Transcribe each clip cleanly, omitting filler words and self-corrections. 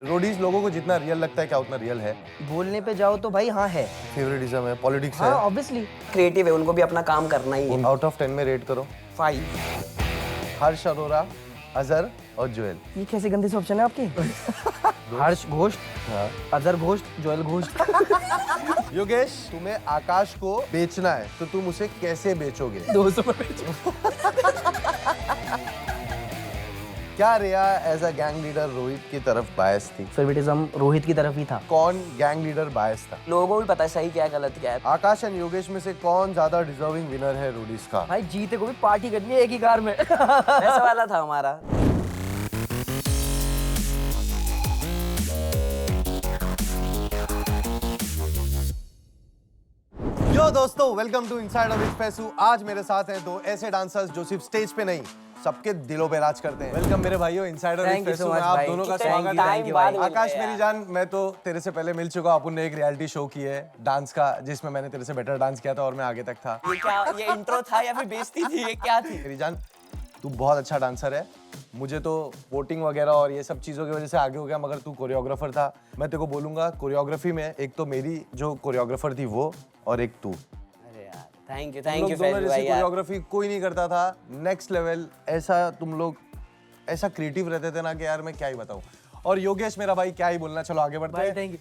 Roadies लोगों को जितना रियल लगता है क्या उतना रियल है? बोलने पे जाओ तो भाई हाँ है। फेवरेटिज्म है, पॉलिटिक्स हाँ है। ऑब्वियसली। क्रिएटिव है, उनको भी अपना काम करना ही है। आउट ऑफ 10 में रेट करो। 5। हर्ष अरोरा, अजहर और जोएल। ये कैसे गंदे से ऑप्शन है आपके? हर्ष घोष, हाँ। अजहर घोष, जोएल घोष। योगेश, तुम्हें आकाश को बेचना है तो तुम उसे कैसे बेचोगे? 200 में बेचो। क्या Riya as a gang leader Rohit की तरफ बायस थी? फेवरेटिज्म रोहित की तरफ ही था। कौन गैंग लीडर बायस था? लोगों को भी पता है सही क्या है गलत क्या है। आकाश एंड योगेश में से कौन ज्यादा डिजर्विंग विनर है रोडीज का? भाई जीते को भी पार्टी करनी है एक ही कार में। ऐसा वाला था हमारा। यो दोस्तों, वेलकम टू इनसाइड ऑफ पैसू। आज मेरे साथ हैं दो ऐसे डांसर्स जो सिर्फ स्टेज पे नहीं सबके दिलों पे राज करते हैं। वेलकम मेरे भाइयों, इनसाइड ऑफ पैसू में आप दोनों का स्वागत है। आकाश मेरी जान, मैं तो तेरे से पहले मिल चुका हूं। अपन ने एक रियलिटी शो की है डांस का, जिसमें मैंने तेरे से बेटर डांस किया था और मैं आगे तक था। ये इंट्रो था या फिर बेइज्जती थी, ये क्या थी? मेरी जान, तू बहुत अच्छा डांसर है। मुझे तो वोटिंग वगैरह और ये सब चीज़ों की वजह से आगे हो गया, मगर तू कोरियोग्राफर था। मैं तेरे को बोलूंगा कोरियोग्राफी में एक तो मेरी जो कोरियोग्राफर थी वो, और एक तू। अरे यार, थैंक यू तुम लोग दोनों जैसी कोरियोग्राफी कोई नहीं करता था। नेक्स्ट लेवल ऐसा तुम लोग ऐसा क्रिएटिव रहते थे ना कि यार मैं क्या ही बताऊं। और योगेश मेरा भाई, क्या ही बोलना, चलो आगे बढ़ते हैं। Thank you.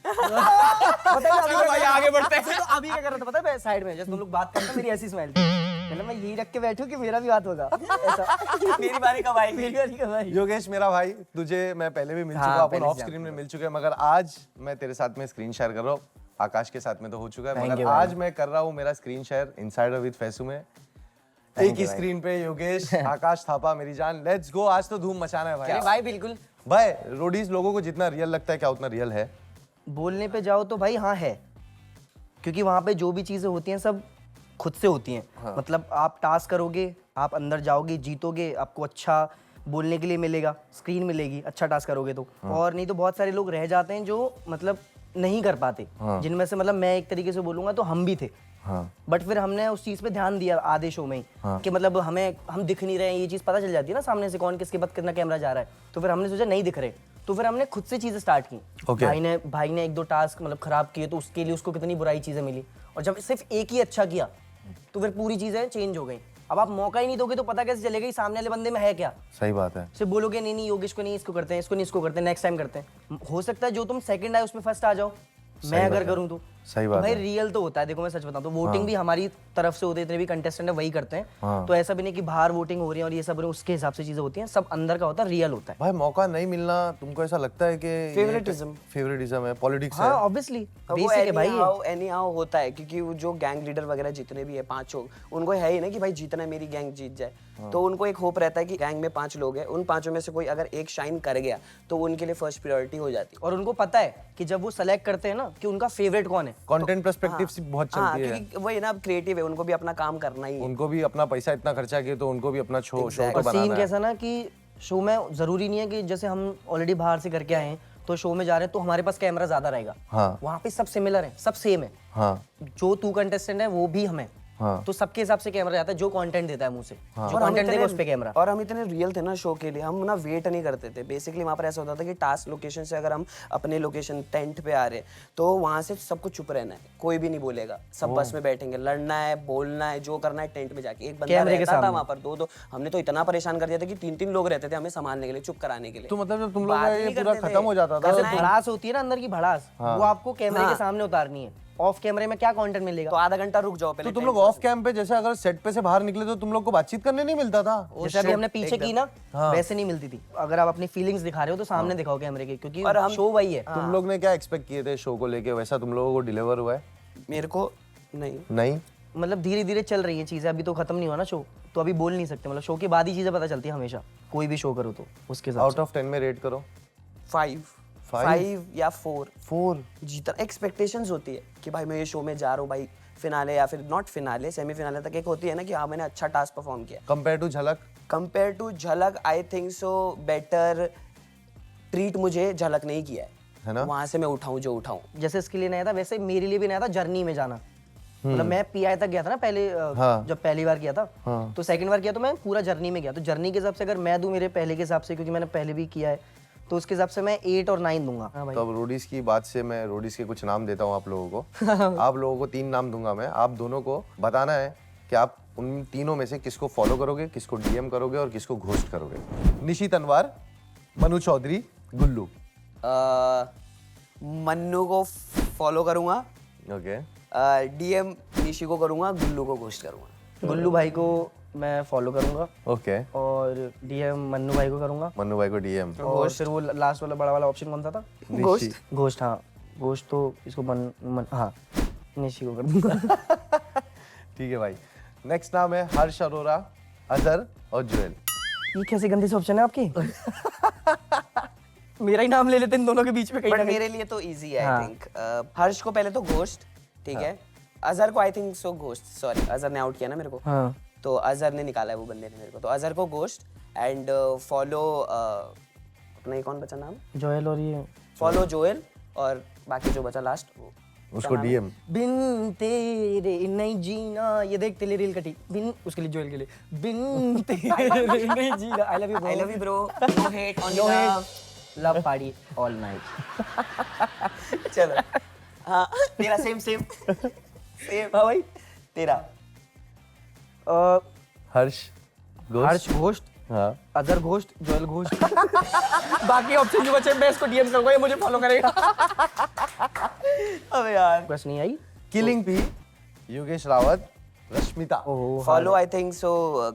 भाई आगे बढ़ते हैं। तो अभी क्या कर रहा था पता है? मैं साइड में जैसे तुम लोग बात करते मेरी ऐसी स्माइल थी। मतलब मैं यही रख के बैठूं कि मेरा भी बात होगा ऐसा। मेरी बारी कब आएगी? मेरी बारी कब आएगी? योगेश मेरा भाई, तुझे मैं पहले भी मिल चुका हूं, अपन ऑफ स्क्रीन में मिल चुके हैं, मगर आज मैं तेरे साथ में स्क्रीन शेयर कर रहा हूँ। आकाश के साथ में तो हो चुका है, मगर आज मैं कर रहा हूँ मेरा screen share insider with Faisu में। एक ही स्क्रीन पे योगेश, आकाश थापा, मेरी जान, लेट्स गो। आज तो धूम मचाना है भाई। अरे भाई बिल्कुल। भाई रोडीज लोगों को जितना रियल लगता है क्या उतना रियल है? बोलने पे जाओ तो भाई हाँ है, क्योंकि वहाँ पे जो भी चीजें होती हैं सब खुद से होती हैं। हाँ। मतलब आप टास्क करोगे, आप अंदर जाओगे, जीतोगे, आपको अच्छा बोलने के लिए मिलेगा, स्क्रीन मिलेगी, अच्छा टास्क करोगे तो। और नहीं तो बहुत सारे लोग रह जाते हैं जो मतलब नहीं कर पाते, जिनमें से मतलब मैं एक तरीके से बोलूंगा तो हम भी थे। हाँ। बट फिर हमने उस चीज पे ध्यान दिया आधे शो में ही, कि मतलब हम दिख नहीं रहे हैं, ये चीज पता चल जाती है ना सामने से कौन किसके पास कितना कैमरा जा रहा है। तो फिर हमने सोचा नहीं दिख रहे, तो फिर हमने खुद से चीजें स्टार्ट की। भाई ने एक दो टास्क मतलब खराब किए तो उसके लिए उसको कितनी बुराई चीजें मिली, और जब सिर्फ एक ही अच्छा किया तो फिर पूरी चीजें चेंज हो गई। अब आप मौका ही नहीं दोगे तो पता कैसे चलेगा कि सामने वाले बंदे में है क्या। सही बात है। सिर्फ बोलोगे नहीं योगेश को नहीं, इसको करते हैं, इसको नहीं, इसको करते हैं, नेक्स्ट टाइम करते हैं। हो सकता है जो तुम सेकंड आए उसमें फर्स्ट आ जाओ, मैं अगर करूं तो। सही बात भाई है। रियल तो होता है। देखो मैं सच बताऊं तो वोटिंग भी हमारी तरफ से होती है, इतने भी कंटेस्टेंट है वही करते हैं। तो ऐसा भी नहीं कि बाहर वोटिंग हो रही है और ये सब उसके हिसाब से चीजें होती हैं, सब अंदर का होता है, रियल होता है। भाई मौका नहीं मिलना, तुमको ऐसा लगता है कि फेवरेटिज्म है, पॉलिटिक्स है? हाँ ऑब्वियसली, वो एनी हाउ होता है, क्योंकि वो जो गैंग लीडर वगैरह जितने भी है 5 लोग, उनको है ही ना कि भाई जीतना है, मेरी गैंग जीत जाए। तो उनको एक होप रहता है कि गैंग में 5 लोग हैं, उन 5 में से कोई अगर एक शाइन कर गया तो उनके लिए फर्स्ट प्रायोरिटी हो जाती है। और उनको पता है कि जब वो सेलेक्ट करते हैं ना कि उनका फेवरेट कौन है। कंटेंट पर्सपेक्टिव से बहुत चलती है, क्योंकि वही ना, अब क्रिएटिव है, उनको भी अपना काम करना ही है। उनको भी अपना पैसा इतना खर्चा किया तो उनको भी अपना शो तो और बनाना सीन है। कैसा ना कि शो में जरूरी नहीं है कि जैसे हम ऑलरेडी बाहर से करके आए हैं तो शो में जा रहे हैं तो हमारे पास कैमरा ज्यादा रहेगा। हाँ। वहाँ पे सब सिमिलर है, सब सेम है। हाँ। जो तू कंटेस्टेंट है वो भी हमें। हाँ। तो सबके हिसाब से कैमरा जाता है, जो कंटेंट देता है मुंह से। जो कंटेंट देगा उस पे कैमरा। और हम इतने रियल थे ना शो के लिए, हम ना वेट नहीं करते थे। बेसिकली वहाँ पर ऐसा होता था कि टास्क लोकेशन से अगर हम अपने लोकेशन टेंट पे आ रहे तो वहाँ से सबको चुप रहना है, कोई भी नहीं बोलेगा, सब बस में बैठेंगे, लड़ना है, बोलना है, जो करना है टेंट में जाके। एक बंदा रहता था वहाँ पर, दो हमने तो इतना परेशान कर दिया था कि 3-3 लोग रहते थे हमें संभालने के लिए, चुप कराने के लिए। तो मतलब जब तुम लोग का ये पूरा खत्म हो जाता था, भड़ास होती है ना अंदर की भड़ास, वो आपको कैमरे के सामने उतारनी है। ऑफ कैमरे में क्या कंटेंट मिलेगा? तो आधा घंटा रुक जाओ पहले। तो तुम लोग ऑफ कैम पे जैसे अगर सेट पे से बाहर निकले तो तुम लोग को बातचीत करने नहीं मिलता था? जैसे अभी हमने पीछे की ना, वैसे नहीं मिलती थी। अगर आप अपनी फीलिंग्स दिखा रहे हो तो सामने दिखाओ कैमरे के, क्योंकि शो वही है। तुम लोग ने क्या एक्सपेक्ट किए थे शो को लेके, वैसा तुम लोगों को डिलीवर हुआ है? मेरे को नहीं मतलब धीरे धीरे चल रही है चीजें, अभी तो खत्म नहीं हुआ ना शो, तो अभी बोल नहीं सकते। मतलब शो के बाद ही चीजें पता चलती है हमेशा, कोई भी शो करो तो उसके साथ। आउट ऑफ 10 में रेट करो। 5 या 4 4 जीतना एक्सपेक्टेशंस होती है कि भाई मैं ये शो में जा रहा हूँ भाई, फिनाले या फिर नॉट फिनाले, सेमीफिनाले तक एक होती है ना कि हाँ मैंने अच्छा टास्क परफॉर्म किया। कंपेयर टू झलक आई थिंक सो बेटर ट्रीट मुझे झलक नहीं किया है ना, वहां से मैं उठाऊं जो उठाऊं। जैसे इसके लिए नया था वैसे मेरे लिए भी नया था जर्नी में जाना। मतलब मैं पीआई तक गया था ना पहले, जब पहली बार किया था। तो सेकंड बार किया तो मैं पूरा जर्नी में गया। तो जर्नी के हिसाब से अगर मैं दूं मेरे पहले के हिसाब से, क्योंकि मैंने पहले भी किया है, तो उसके हिसाब से मैं 8 और 9 दूंगा। हाँ भाई। तो अब रोडीज की बात से मैं रोडीज के कुछ नाम देता हूँ आप लोगों को। आप लोगों को 3 नाम दूंगा मैं, आप दोनों को बताना है कि आप उन तीनों में से किसको फॉलो करोगे, किसको डीएम करोगे और किसको घोस्ट करोगे। निशी तनवार, मनु चौधरी, गुल्लू। मन्नू को फॉलो करूंगा, ओके। डीएम निशी को करूंगा, गुल्लू को घोस्ट करूंगा। गुल्लू भाई को मैं फॉलो करूंगा ओके। और डीएम मन्नू भाई को करूंगा। मन्नू भाई को डीएम। और फिर वो लास्ट वाला बड़ा वाला ऑप्शन कौन सा था? घोस्ट। घोस्ट, हाँ घोस्ट तो इसको हाँ निशी को कर दूंगा। ठीक है भाई। नेक्स्ट नाम है हर्ष अरोरा, अजहर और जुएल। ये कैसे गंदे से ऑप्शन है आपकी? मेरा ही नाम ले लेते इन दोनों के बीच में कहीं बट ना कहीं। मेरे लिए तो इजी है हाँ। I think. हर्ष को पहले तो घोस्ट, ठीक है। अजहर को आई थिंक सो घोस्ट, सॉरी अजहर ने आउट किया ना मेरे को। हाँ। तो अजहर ने निकाला है वो बंदे ने मेरे को, तो अजहर को घोस्ट एंड फॉलो अपना ये कौन बचा नाम? जोएल और ये फॉलो जोएल और बाकी जो बचा लास्ट वो उसको डीएम। बिन तेरे नहीं जीना, ये देख तेरी रील कटी बिन, उसके लिए जोएल के लिए बिन तेरे नहीं जीना। I love you I love you bro, no hate on no love. Love party all night. चलो हाँ तेरा सेम सेम सेम। हाँ भाई। तेरा हर्ष घोस्ट। हर्ष घोस्ट, हाँ। Other ghost, Joel ghost. बाकी ऑप्शन जो बचे मैं इसको डीएम करूंगा, ये मुझे फॉलो करेगा। अबे यार बस नहीं आई। Killing P, Yogesh Rawat, Rashmita. Follow I think so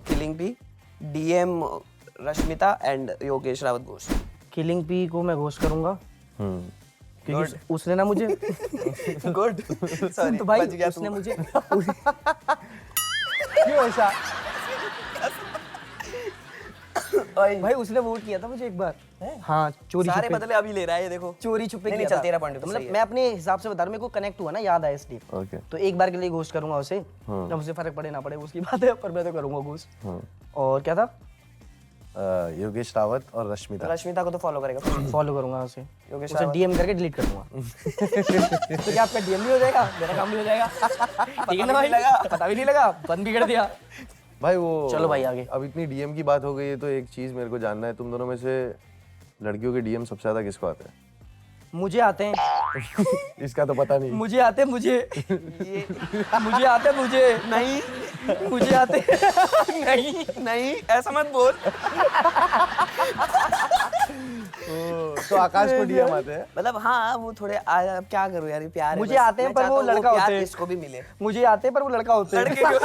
killing P, DM Rashmita and Yogesh Rawat ghost. Killing P को मैं घोस्ट करूंगा क्योंकि उसने ना मुझे गुड सॉरी तो भाई बच गया उसने तू। मुझे क्यों ऐसा? भाई उसने वोट किया था मुझे एक बार। हाँ चोरी सारे छुपे, बदले अभी ले रहा है ये देखो। चोरी छुपे नहीं, किया चल था। तेरा point तो मतलब सही है। मैं अपने हिसाब से बता रहा हूँ, मेरे को कनेक्ट हुआ ना, याद आया इसलिए। ओके। तो एक बार के लिए घोस्ट करूंगा उसे, जब मुझे फर्क पड़े ना पड़े उसकी बात है, पर मैं तो करूंगा घोस्ट। और क्या था? योगेश रावत और रश्मिता। रश्मिता को तो फॉलो करेगा। फॉलो करूंगा उसे, योगेश उसे डीएम करके डिलीट कर दूंगा। तो क्या आपका डीएम भी हो जाएगा, मेरा काम भी हो जाएगा। ठीक है ना भाई? पता भी नहीं लगा, बंद भी कर दिया। भाई वो चलो भाई आगे। अब इतनी डीएम की बात हो गई है तो एक चीज मेरे को जानना है, तुम दोनों में से लड़कियों के डीएम सबसे ज्यादा किसको आते हैं? मुझे आते हैं। इसका तो पता नहीं। मुझे आते हैं मुझे मुझे आते हैं मुझे नहीं मुझे आते हैं। नहीं नहीं ऐसा मत बोल। तो आकाश को डीएम आते हैं। मतलब हाँ वो थोड़े अब क्या करूँ यार, ये प्यार है मुझे बस। आते हैं मैं पर चाहता वो हूँ लड़का प्यार होते हैं। इसको भी मिले। मुझे आते हैं पर वो लड़का होते हैं। लड़के क्यों?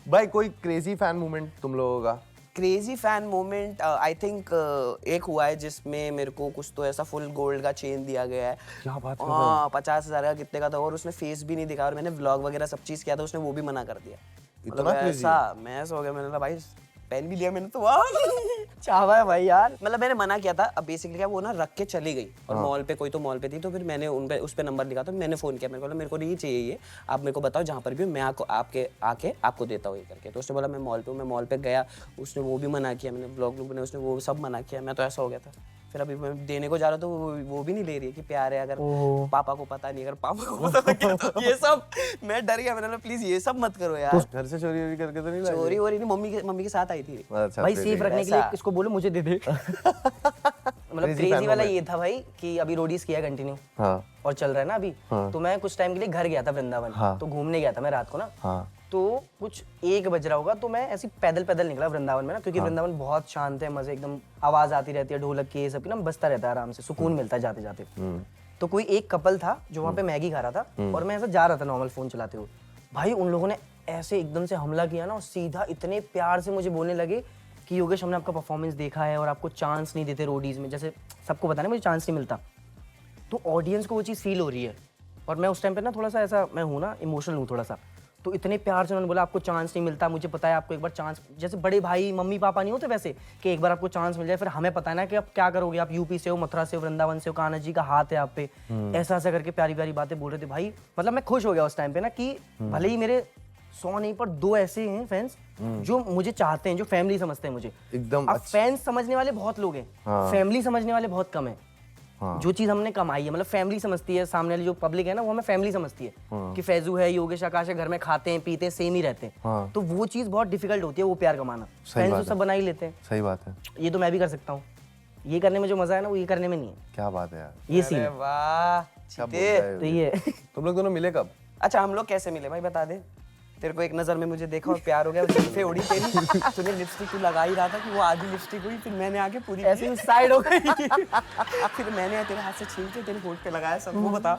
भाई कोई क्रेजी फैन मूवमेंट तुम लोगों का? Crazy fan moment I think एक हुआ है जिसमें मेरे को कुछ तो ऐसा फुल गोल्ड का चेन दिया गया है। क्या बात कर हाँ 50,000 का कितने का था, और उसने फेस भी नहीं दिखा, और मैंने व्लॉग वगैरह सब चीज किया था, उसने वो भी मना कर दिया। इतना मतलब crazy? ऐसा मैं ऐसा हो गया, मैंने कहा भाई पहन भी लिया मैंने तो वाह। चाहवा है भाई यार। मतलब मैंने मना किया था। अब बेसिकली क्या वो ना रख के चली गई, और मॉल पे कोई तो मॉल पे थी, तो फिर मैंने उन पे उस पे नंबर लिखा, तो मैंने फोन किया, मेरे को नहीं चाहिए ये, आप मेरे को बताओ जहाँ पर भी हो, मैं आपके आके आपको देता हूँ ये करके। तो उसने बोला मैं मॉल पे हूँ, मैं मॉल पे गया, उसने वो भी मना किया, मैंने ब्लॉग बने उसने वो सब मना किया, मैं तो ऐसा हो गया था। फिर अभी मैं देने को जा रहा हूँ तो वो भी नहीं ले रही है कि प्यार है, अगर पापा को पता नहीं, अगर पापा को पता लग गया तो ये सब मैं डर गया। मैंने बोला प्लीज ये सब मत करो यार। घर से चोरी वोरी करके तो नहीं लाई? चोरी वोरी नहीं, मम्मी के साथ आई थी। अच्छा, भाई फिर सेफ ठीक है। रखने के लिए ऐसा। इसको बोलो मुझे दे दे। मतलब Crazy क्रेजी fan वाला moment। ये था भाई कि अभी रोडीज किया कंटिन्यू हाँ और चल रहा है ना अभी, तो मैं कुछ टाइम के लिए घर गया था वृंदावन। हाँ। तो घूमने गया था मैं रात को ना, हाँ तो कुछ 1 बज रहा होगा, तो मैं ऐसे पैदल पैदल निकला वृंदावन में ना, क्योंकि वृंदावन बहुत शांत है, मजे एकदम, आवाज आती रहती है ढोलक की, सब की ना, बजता रहता है आराम से, सुकून मिलता है जाते जाते। तो कोई एक कपल था जो वहाँ पे मैगी खा रहा था, और मैं ऐसा जा रहा था नॉर्मल फोन चलाते हुए। भाई उन लोगों ने ऐसे एकदम से हमला किया ना, और सीधा इतने प्यार से मुझे बोलने लगे कि योगेश हमने आपका परफॉर्मेंस देखा है और आपको चांस नहीं देते रोडीज में, जैसे सबको पता है मुझे चांस नहीं मिलता, तो ऑडियंस को वो चीज़ फील हो रही है। और मैं उस टाइम पे ना थोड़ा सा ऐसा मैं हूँ ना, इमोशनल हूँ थोड़ा सा, तो इतने प्यार से उन्होंने बोला आपको चांस नहीं मिलता, मुझे पता है आपको एक बार चांस, जैसे बड़े भाई मम्मी पापा नहीं होते वैसे, कि एक बार आपको चांस मिल जाए, फिर हमें पता है ना कि आप क्या करोगे, आप यूपी से हो, मथुरा से हो, वृंदावन से हो, कान्हा जी का हाथ है आप पे, ऐसा ऐसा करके प्यारी प्यारी बातें बोल रहे थे भाई। मतलब मैं खुश हो गया उस टाइम पे ना कि भले ही मेरे 100 नहीं पर 2 ऐसे हैं फैंस जो मुझे चाहते हैं, जो फैमिली समझते हैं मुझे। एकदम अब फैंस समझने वाले बहुत लोग हैं, फैमिली समझने वाले बहुत कम है। जो चीज हमने कमाई है, मतलब फैमिली समझती है, सामने वाली जो पब्लिक है ना वो हमें फैमिली समझती है कि फैजू है, योगेश आकाश है, घर में खाते हैं पीते हैं सेम ही रहते हैं, तो वो चीज बहुत डिफिकल्ट होती है, वो प्यार कमाना। फ्रेंड्स तो सब बना ही लेते हैं। सही बात है। ये तो मैं भी कर सकता हूँ, ये करने में जो मजा है ना वो ये करने में नहीं है। क्या बात है यार, ये सीन। वाह तो ये तुम लोग दोनों मिले कब? अच्छा हम लोग कैसे मिले भाई बता दे। तेरे को एक नजर में मुझे देखा और प्यार हो गया, जुल्फे उड़ी तेरी, तूने लिपस्टिक तू लगा ही रहा था कि वो आधी लिपस्टिक हुई, फिर मैंने आके पूरी ऐसे ही साइड हो गई। फिर मैंने तेरे हाथ से छीन के तेरे होंठ पे लगाया, सब वो बता।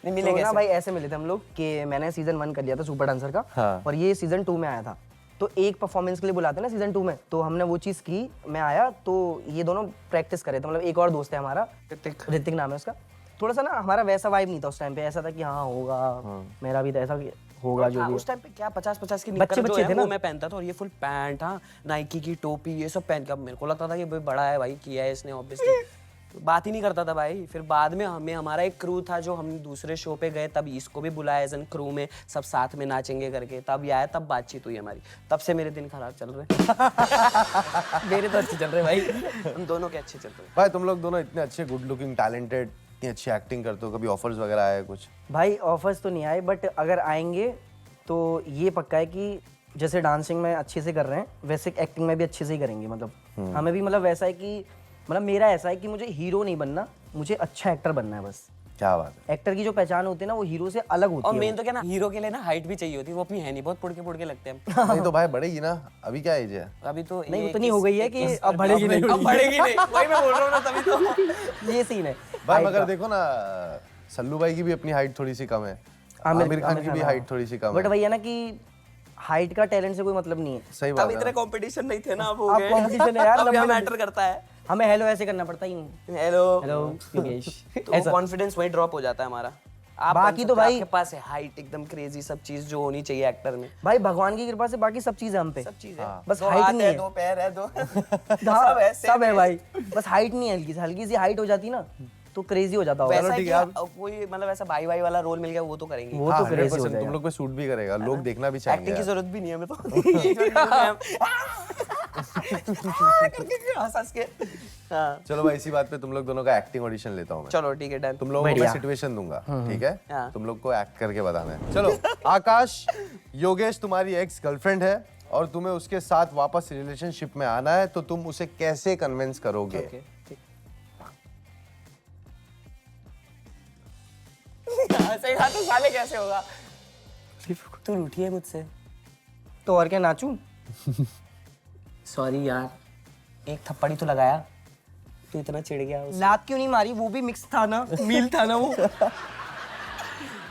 नहीं मिले तो कैसे? ना भाई ऐसे मिले थे हम लोग कि मैंने सीजन 1 कर लिया था सुपर डांसर का, हाँ। और ये सीजन 2 में आया था, तो एक परफॉर्मेंस के लिए बुलाते हैं ना सीजन 2 में, तो हमने वो चीज़ की, मैं आया तो ये दोनों प्रैक्टिस करे थे, मतलब एक और दोस्त है हमारा ऋतिक नाम है उसका। थोड़ा सा ना हमारा वैसा वाइब नहीं था उस टाइम पे, ऐसा था कि हाँ होगा, मेरा भी तो ऐसा होगा जो भी। उस टाइम पे क्या 50-50 की बच्चे निक्कर जो है थे ना। वो मैं पहनता था, और ये फुल पैंट, हाँ नाइकी की टोपी ये सब पहन के, अब मेरे को लगता था कि भाई बड़ा है भाई, किया है इसने ऑब्वियसली, बात ही नहीं करता था भाई। फिर बाद में हमारा एक क्रू था जो हम दूसरे शो पे गए, तब इसको भी बुलाया एज एन क्रू में, सब साथ में नाचेंगे करके, तब ये आया, तब बातचीत हुई हमारी, तब से मेरे दिन खराब चल रहे। मेरे तो अच्छे चल रहे भाई। हम दोनों के अच्छे चल रहे। भाई तुम लोग दोनों इतने अच्छे, गुड लुकिंग, टैलेंटेड, इतनी अच्छी एक्टिंग करते हो, कभी ऑफर्स वगैरह आए कुछ? भाई ऑफर्स तो नहीं आए, बट अगर आएंगे तो ये पक्का है कि जैसे डांसिंग में अच्छे से कर रहे हैं वैसे एक्टिंग में भी अच्छे से ही करेंगे। मतलब हमें भी मतलब वैसा है कि, मतलब मेरा ऐसा है कि मुझे हीरो नहीं बनना, मुझे अच्छा एक्टर बनना है बस। क्या बात है। एक्टर की जो पहचान होती है ना वो हीरो से अलग होती और है। मेन तो क्या ना, हीरो के लिए ना हाइट भी चाहिए होती है, वो अपनी है नहीं, बहुत पुड़के लगते हैं। नहीं तो भाई बढ़ेगी ना, अभी क्या एज है? अभी तो नहीं ये उतनी हो गई है कि अब बढ़ेगी नहीं। अब बढ़ेगी नहीं, वही मैं बोल रहा हूँ ना, तभी तो ये सीन है भाई। मगर देखो ना, सल्लू भाई की भी अपनी हाइट थोड़ी सी कम है, आमिर खान की भी हाइट थोड़ी सी कम बट है। वही है ना कि हाइट का टैलेंट से कोई मतलब नहीं है। सही तब बात है इतने ना? कंपटीशन नहीं थे ना, अब हो अब गए। competition है यार, अब यहाँ लंबे- मैटर करता है। हमें हेलो ऐसे करना पड़ता ही नहीं। Hello hello Yogesh. तो कॉन्फिडेंस वही ड्रॉप हो जाता है हमारा। आप बाकी तो भाई- आपके पास है हाइट एकदम क्रेजी, सब चीज जो होनी चाहिए एक्टर में, भाई भगवान की कृपा से बाकी सब चीज़ है हम पे। सब चीज है। बस दो height हाथ नहीं है। दो पैर है, दो हाँ, सब है, सब है भाई, बस हाइट नहीं है। हल्की सी हाइट हो जाती ना तो क्रेजी हो जाता होगा। वैसा ठीक है है, कि कोई मतलब ऐसा भाई भाई वाला रोल मिल गया वो तो करेंगे। वो हाँ, तो क्रेजी हो 100% तुम जाएगा। लोग पे सूट भी करेगा, लोग देखना भी चाहेंगे एक्टिंग की यार। जरूरत भी नहीं है हमें तो। हंस के। हाँ चलो भाई, इसी बात पे तुम लोग दोनों का एक्टिंग ऑडिशन लेता हूँ मैं। चलो ठीक है डन। तुम लोगों को मैं बढ़िया। सिचुएशन दूंगा, ठीक है? हाँ। तुम लोग को एक्ट करके बताना है। चलो आकाश, योगेश तुम्हारी एक्स गर्लफ्रेंड है और तुम्हें उसके साथ वापस रिलेशनशिप में आना है, तो तुम उसे कैसे कन्विंस करोगे? सही बात है, साले कैसे होगा? तू रूठी है मुझसे। तो और क्या नाचूं? सॉरी यार, एक थप्पड़ ही तो लगाया, तू इतना चिढ़ गया उससे। लात क्यों नहीं मारी? वो भी मिक्स था ना, मील था ना वो।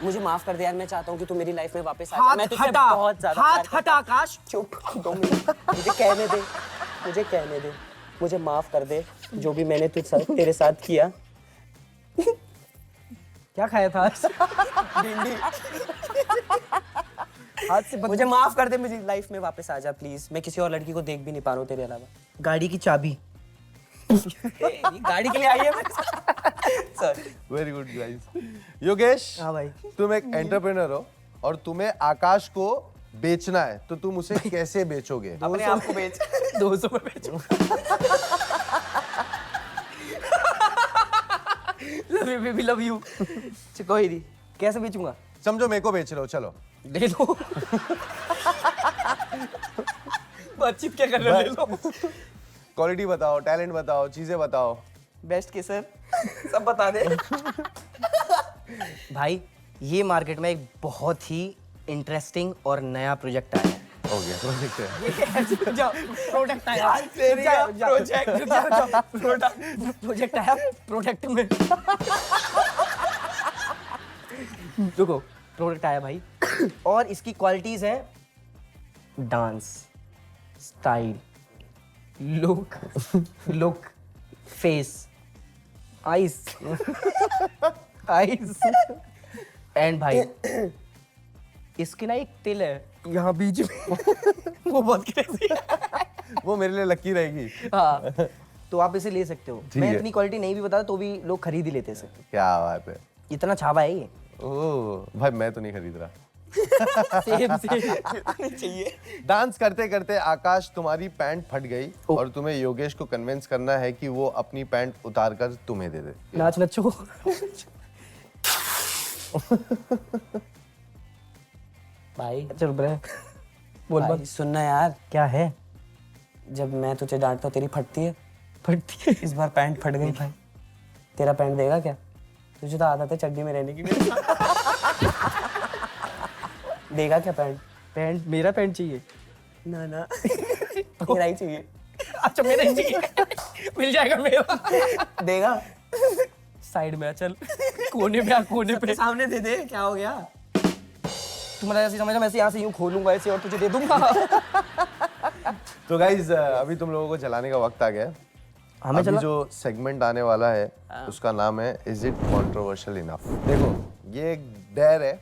मुझे माफ कर दे यार, मैं चाहता हूँ कि तू मेरी लाइफ में वापस आ जा। हाथ मैं तुझसे हटा, बहुत ज्यादा हाथ प्यार करता हटा आकाश। हूँ। चुप 2 मिनट, मुझे कहने दे, मुझे कहने दे, मुझे माफ कर दे जो भी मैंने तेरे साथ किया। क्या खाया था आज? भिंडी। हाथ से मुझे माफ कर दे, मुझे लाइफ में वापस आ जा प्लीज। मैं किसी और लड़की को देख भी नहीं पा रहा हूँ तेरे अलावा। गाड़ी की चाबी। गाड़ी के लिए आई है sir. Very good guys. Yogesh, हाँ भाई। तुम एक एंटरप्रेन्योर हो और तुम्हें आकाश को बेचना है, तो तुम उसे कैसे बेचोगे? अपने आप को बेच। 200 में बेचो। Love you baby, love you. कोई नहीं, कैसे बेचूंगा? समझो मेरे को बेच रहे हो, चलो ले लो। बातचीत क्या कर रहे हो? ले लो। क्वालिटी बताओ, टैलेंट बताओ, चीजें बताओ। बेस्ट किसर सब बता दे। भाई ये मार्केट में एक बहुत ही इंटरेस्टिंग और नया प्रोजेक्ट आया है। हो गया, प्रोजेक्ट है। जाओ, प्रोडक्ट आया। प्रोजेक्ट आया, प्रोडक्ट में। देखो प्रोडक्ट आया भाई, और इसकी क्वालिटीज हैं dance, style, look, face, eyes and भाई इसके ना एक तिल है यहाँ बीच में। वो बहुत क्रेजी है। वो मेरे लिए लकी रहेगी। हाँ, तो आप इसे ले सकते हो। ठीक मैं है। इतनी क्वालिटी नहीं भी बताता तो भी लोग खरीद ही लेते इसे। क्या बात है। इतना छावा है ये। ओह भाई, मैं तो नहीं खरीद रहा। सेम सेम चाहिए। डांस करते करते आकाश तुम्हारी पैंट फट गई और तुम्हें योगेश को कन्विंस करना है कि वो अपनी पैंट उतार कर तुम्हें दे दे। नाच नचो। भाई चल रहे बोल भाई बोल सुनना यार, क्या है? जब मैं तुझे डांटता हूँ तेरी फटती है, फटती है इस बार पैंट फट गई भाई, तेरा पैंट देगा क्या? तुझे तो आदत है चड्डी में रहने की। देगा क्या पैंट? पैंट मेरा पैंट चाहिए। ना ना तेरा ही चाहिए। अच्छा मेरा ही चाहिए। मिल जाएगा मेरा। देगा? साइड में आ, चल कोने पे आ, कोने पे। सामने दे दे, क्या हो गया? तुम्हारा ऐसे समझा, मैं ऐसे यहाँ से यूं खोलूंगा ऐसे और तुझे दे दूंगा। तो गाइज अभी तुम लोगों को चलाने का वक्त आ गया है। हमें अभी चला जो सेगमेंट आने वाला है उसका नाम है इज इट कंट्रोवर्शियल इनफ। देखो ये एक डेयर है,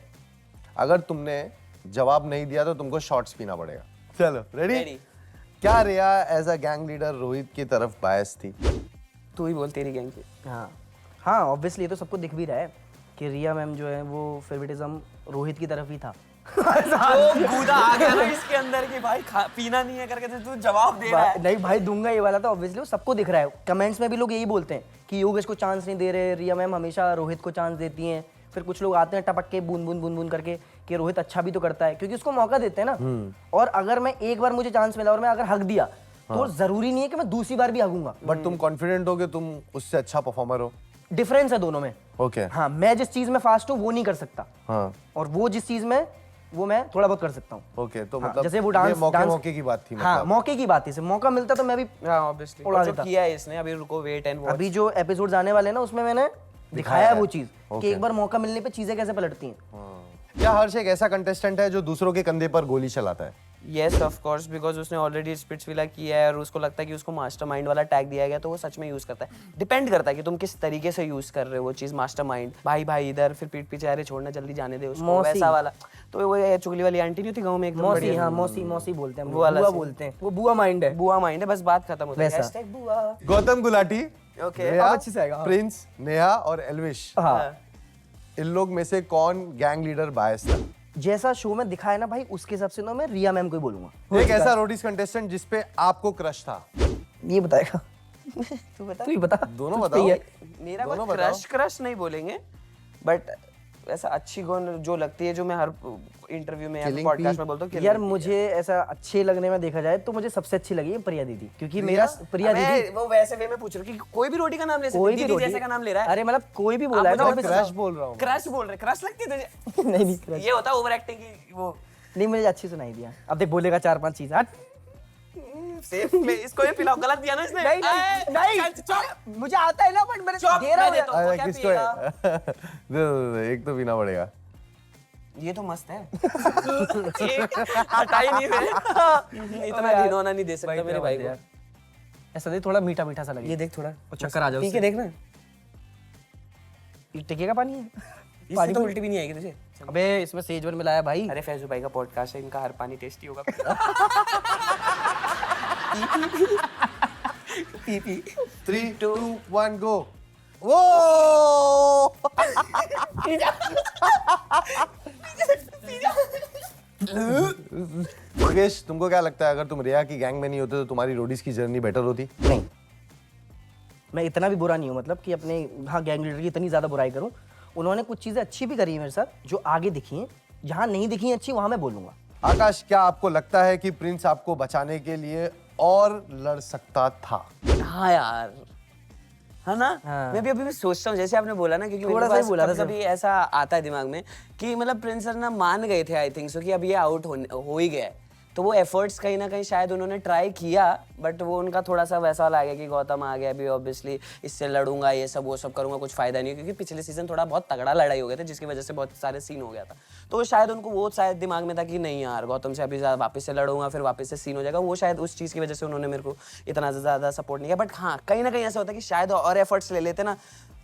अगर तुमने जवाब नहीं दिया तो तुमको शॉट्स पीना पड़ेगा। चलो रेडी? क्या Riya as a gang leader Rohit की तरफ बायस थी? तू ही बोल, तेरी गैंग की। हाँ हाँ ऑब्वियसली ये तो सबको दिख भी रहा है कि रिया मैम जो है वो फेवरेटिज्म रोहित की तरफ ही था। गूदा आ गया ना इसके अंदर कि भाई पीना नहीं है करके तो तू जवाब दे रहा है। नहीं भाई दूंगा ये वाला तो ऑब्वियसली वो सबको दिख रहा है। कमेंट्स में भी लोग यही बोलते हैं कि योगेश को चांस नहीं दे रहे, रिया मैम हमेशा रोहित को चांस देती हैं। फिर कुछ लोग आते हैं टपक के बूंद बूंद बूंद बूंद करके कि रोहित अच्छा भी तो करता है क्योंकि उसको मौका देते हैं ना। और अगर मैं एक बार मुझे चांस मिला और मैं अगर हक दिया तो जरूरी नहीं है कि मैं दूसरी बार भी हकूंगा। बट तुम कॉन्फिडेंट हो कि तुम उससे अच्छा परफॉर्मर हो? डिफरेंस है दोनों में। ओके हाँ मैं जिस चीज में फास्ट हूँ वो नहीं कर सकता, हाँ और वो जिस चीज में वो मैं थोड़ा बहुत कर सकता हूँ। ओके तो हाँ, मतलब जैसे वो डांस मौके की बात थी। हाँ मतलब मौके की बात थी, से मौका मिलता तो मैं भी हाँ ऑब्वियसली उड़ा जो देता। किया है इसने, अभी रुको वेट एंड वॉच। अभी जो एपिसोड आने वाले हैं ना उसमें मैंने दिखाया है वो चीज कि एक बार मौका मिलने पे चीजें कैसे पलटती हैं। क्या हर्ष एक ऐसा कंटेस्टेंट है जो दूसरों के कंधे पर गोली चलाता है? यस ऑफ कोर्स, बिकॉज उसने ऑलरेडी स्पिट्सविला किया है और उसको लगता है कि उसको मास्टरमाइंड वाला टैग दिया गया तो वो सच में यूज करता है। डिपेंड करता है कि तुम किस तरीके से यूज कर रहे हो वो चीज। मास्टरमाइंड भाई भाई इधर, फिर पीठ पीछे अरे छोड़ना जल्दी जाने दे उसको, मौसी। वैसा वाला। तो वो ये चुगली वाली आंटी नहीं थी गांव में एकदम मौसी, बढ़िया? हाँ मौसी मौसी बोलते हैं, वो वाला बुआ scene। बोलते हैं, वो बुआ माइंड है। बुआ माइंड है, बस बात खत्म होती है। वैसा। Hashtag बुआ। गौतम गुलाटी, ओके रिया, अब अच्छे से आएगा, हाँ। प्रिंस, नेहा और एल्विश, हाँ इन लोग में से कौन गैंग लीडर बायस था? जैसा शो में दिखाया ना भाई उसके हिसाब से ना मैं रिया मैम को ही बोलूंगा। एक ऐसा रोडीज कंटेस्टेंट जिसपे आपको क्रश था? ये बताएगा तू बता। तू ही बता। दोनों तुझ पे बताओ। ही है। मेरा दोनों कोई बताओ। क्रश नहीं बोलेंगे, बट ऐसा अच्छी गुण जो लगती है, जो मैं हर इंटरव्यू में या Killing पॉडकास्ट Pea। में बोलता हूँ। यार मुझे ऐसा अच्छे लगने में देखा जाए तो मुझे सबसे अच्छी लगी है प्रिया दीदी, क्योंकि मेरा प्रिया दीदी वो वैसे वे में पूछ रहा हूँ कि कोई भी रोटी का नाम ले सकते, कोई भी दीदी रोटी जैसे का नाम ले रहा है। अरे मतलब कोई भी बोला है बताओ, ना मैं क्रश बोल रहा हूँ। क्रश बोल रहे, क्रश लगती है तुझे? नहीं नहीं crush। ये होता है ओवर एक्टिंग की वो। नहीं मुझे अच्छी सुनाई दिया। अब देख बोलेगा 4-5 चीज। हट सेफ में इसको ये पिलाओ, गलत दिया ना इसने। नहीं नहीं नहीं चुप मुझे आता है ना, बट मैंने चुप, दे रहा मैं हूँ देता हूँ। अरे क्या किसको पिएगा? दे, एक तो पीना पड़ेगा। ये तो मस्त है। हटा ही नहीं रहे। इतना घिनौना नहीं दे सकता मेरे भाई को। ऐसा दे थोड़ा मीठा मीठा सा लगे। ये देख थोड़ा चक्कर आ जाओ पी के देखना। ये टिके का पानी है। इससे तो उल्टी भी नहीं आएगी तुझे। अबे इसमें सेजवन मिलाया भाई। अरे फैजू भाई का पॉडकास्ट है, इनका हर पानी टेस्टी होगा। पी पी 3, 2, 1 गो। वो योगेश, तुमको क्या लगता है अगर तुम रिया की गैंग में नहीं होते तो तुम्हारी रोडीज की जर्नी बेटर होती? नहीं मैं इतना भी बुरा नहीं हूँ, मतलब कि अपने हाँ गैंग लीडर की इतनी ज्यादा बुराई करूँ। उन्होंने कुछ चीजें अच्छी भी करी है मेरे साथ जो आगे दिखी हैं, जहाँ नहीं दिखी हैं अच्छी वहां मैं बोलूंगा। आकाश, क्या आपको लगता है कि प्रिंस आपको बचाने के लिए और लड़ सकता था? हाँ यार, है ना? हाँ। मैं भी अभी भी सोचता हूँ, जैसे आपने बोला ना, क्योंकि थोड़ा मेरे सा ही पास बोला था कभी ऐसा आता है दिमाग में कि मतलब प्रिंस सर ना मान गए थे आई थिंक सो कि अब ये आउट हो ही गया है, तो वो एफर्ट्स कहीं ना कहीं शायद उन्होंने ट्राई किया, बट वो उनका थोड़ा सा वैसा वाला आ गया कि गौतम आ गया अभी, ऑब्वियसली इससे लड़ूंगा, ये सब वो सब करूंगा, कुछ फायदा नहीं, क्योंकि पिछले सीजन थोड़ा बहुत तगड़ा लड़ाई हो गया था जिसकी वजह से बहुत सारे सीन हो गया था। तो शायद उनको वो शायद दिमाग में था कि नहीं यार गौतम से अभी वापस से लड़ूंगा फिर वापस से सीन हो जाएगा, वो शायद उस चीज़ की वजह से उन्होंने मेरे को इतना ज़्यादा सपोर्ट नहीं किया। बट हाँ कहीं ना कहीं ऐसा होता है कि शायद और एफर्ट्स ले लेते ना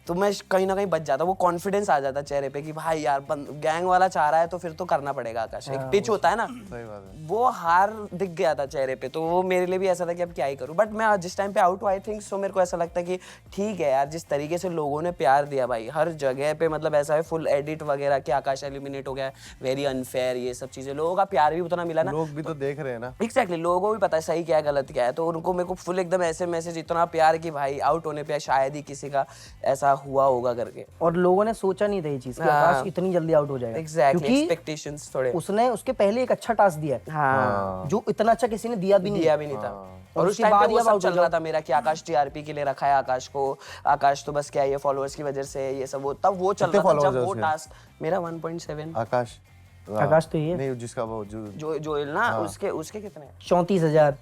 तो मैं कहीं ना कहीं बच जाता, वो कॉन्फिडेंस आ जाता चेहरे पे कि भाई यार गैंग वाला चाह रहा है तो फिर तो करना पड़ेगा आकाश। एक पिच होता है ना, सही बात है। वो हार दिख गया था चेहरे पे, तो वो मेरे लिए भी ऐसा था कि अब क्या ही करूं। बट मैं जिस टाइम पे आउट हुआ आई थिंक सो मेरे को ऐसा लगता है कि ठीक है यार, जिस तरीके से लोगों ने प्यार दिया भाई हर जगह पे, मतलब ऐसा है फुल एडिट वगैरह कि आकाश एलिमिनेट हो गया, वेरी अनफेयर, ये सब चीजें, लोगों का प्यार भी उतना मिला ना। लोग भी तो देख रहे हैं ना। एग्जैक्टली, लोगों को भी पता है सही क्या है गलत क्या है, तो उनको मेरे को फुल एकदम ऐसे मैसेज, इतना प्यार कि भाई आउट होने पे शायद ही किसी का ऐसा हुआ होगा करके। और लोगों ने सोचा नहीं था ये चीज कि आकाश इतनी जल्दी आउट हो जाएगा। एग्जैक्टली, एक्सपेक्टेशंस थोड़े, उसने उसके पहले एक अच्छा टास्क दिया है हाँ, जो इतना अच्छा किसी ने दिया भी नहीं था। और उस टाइम पे वो सब चल रहा था मेरा कि आकाश टीआरपी के लिए रखा है आकाश को, आकाश तो बस क्या है ये फॉलोअर्स की वजह से ये सब, वो तब वो चल रहा था जब वो टास्क मेरा 1.7। आकाश तो ये नहीं, जिसका वो जो जोएल ना, उसके कितने 34,000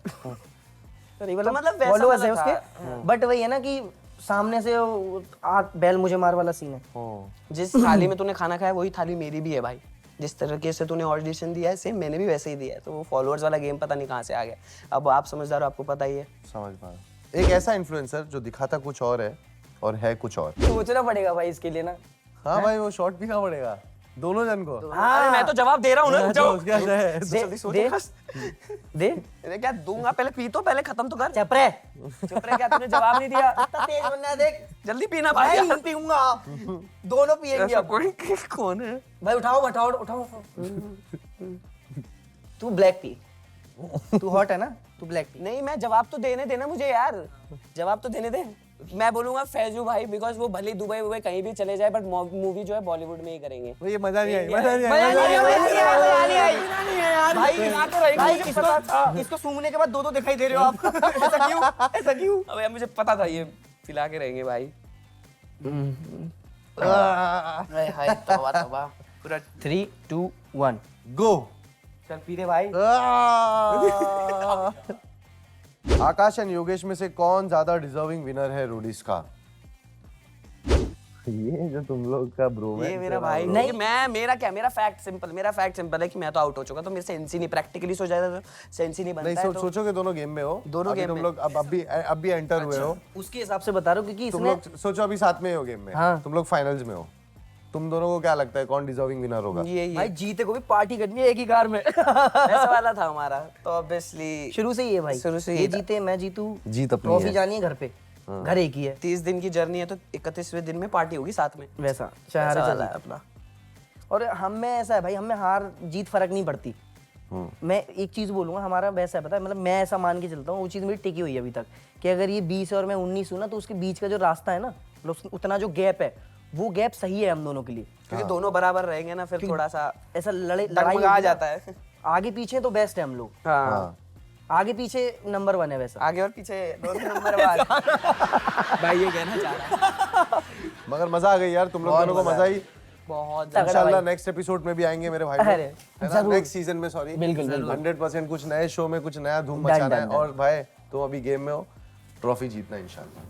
मतलब वैसा फॉलोअर्स है वाला उसके। बट वही है ना कि सामने से बैल मुझे मार वाला सीन है। जिस थाली में तूने खाना खाया वही थाली मेरी भी है भाई, जिस तरीके से तूने ऑडिशन दिया है सेम मैंने भी वैसे ही दिया है। तो वो फॉलोअर्स वाला गेम पता नहीं कहाँ से आ गया। अब आप समझदार हो, आपको पता ही है। समझ पा रहा। एक ऐसा इन्फ्लुएंसर जो दिखाता कुछ और है कुछ और। सोचना पड़ेगा भाई इसके लिए ना। हाँ भाई, वो शॉट भी कहाँ पड़ेगा दोनों जन को। अरे मैं तो जवाब दे रहा हूँ ना, दे क्या दूंगा, पहले पी तो, पहले खत्म तो कर। चुप रहे। चुप रहे, क्या तूने जवाब नहीं दिया? तेज बनना है, देख जल्दी पीना भाई। मैं पीऊंगा, दोनों पिएंगे अब। कौन है भाई? उठाओ। तू ब्लैक पी, तू हॉट है ना, तू ब्लैक पी। नहीं, मैं जवाब तो देने देना मुझे यार, जवाब तो देने दे। मैं बोलूंगा फैजू भाई, बिकॉज वो भले दुबई कहीं भी चले जाए, बट मूवी जो है बॉलीवुड में ही करेंगे। ये मजा नहीं आई, भाई इसको सूंघने के बाद दो दिखाई दे रहे हो आप। ऐसा क्यों? अबे मुझे पता था ये पिला के रहेंगे भाई। हाय तौबा पूरा 3, 2, 1 गो। चल पी दे भाई। आकाश एंड योगेश में से कौन ज्यादा डिजर्विंग विनर है रूडीज का? ये जो तुम लोग का ब्रो है, ये मेरा भाई नहीं, मेरा फैक्ट सिंपल है कि मैं तो आउट हो चुका, तो मेरे से सेंस ही नहीं, प्रैक्टिकली सोचा जाए तो सेंस ही नहीं बनता है। सोचो कि दोनों गेम में हो, दोनों गेम तुम लोग अब भी एंटर हुए हो, उसके हिसाब से बता रहा हूँ क्योंकि तुम लोग सोचो अभी साथ में हो गेम में। हाँ। तुम लोग फाइनल्स में हो, तुम दोनों को क्या लगता है कौन डिजर्विंग विनर होगा? ये भाई जीते को भी पार्टी करनी है एक ही कार में। ऐसा वाला था हमारा, तो ऑब्वियसली शुरू से ही है भाई, शुरू से ही ये था। जीते मैं जीतू, जीत अपनी ट्रॉफी है। जानी है घर पे, घर एक ही है। 30 दिन की जर्नी है तो 31वें दिन में पार्टी होगी साथ में, वैसा ऐसा चाहे वाला है अपना। और हम में ऐसा है भाई, हमें हार जीत फर्क नहीं पड़ती। मैं एक चीज बोलूंगा, हमारा वैसा है पता है, मतलब मैं ऐसा मान के चलता हूँ, वो चीज मेरी टिकी हुई है अभी तक कि अगर ये 20 और मैं 19 हूँ ना, तो उसके बीच का जो रास्ता है ना, मतलब उतना जो गैप है, वो गैप सही है हम दोनों के लिए। क्योंकि दोनों बराबर रहेंगे ना, फिर थोड़ा सा ऐसा लड़ाई आ जाता है। आगे पीछे तो बेस्ट है हम लोग, हाँ, आगे पीछे नंबर 1 है वैसा। आगे और पीछे दोनों नंबर 1 भाई, ये कहना चाह रहा। मगर मजा आ गई यार, तुम लोग दोनों को मजा ही बहुत इंशाल्लाह नेक्स्ट एपिसोड में भी आएंगे मेरे भाई। अरे, नेक्स्ट सीजन में, सॉरी, बिल्कुल 100% कुछ नए शो में कुछ नया धूम मचाना है। और भाई तुम अभी गेम में हो, ट्रॉफी जीतना इंशाल्लाह।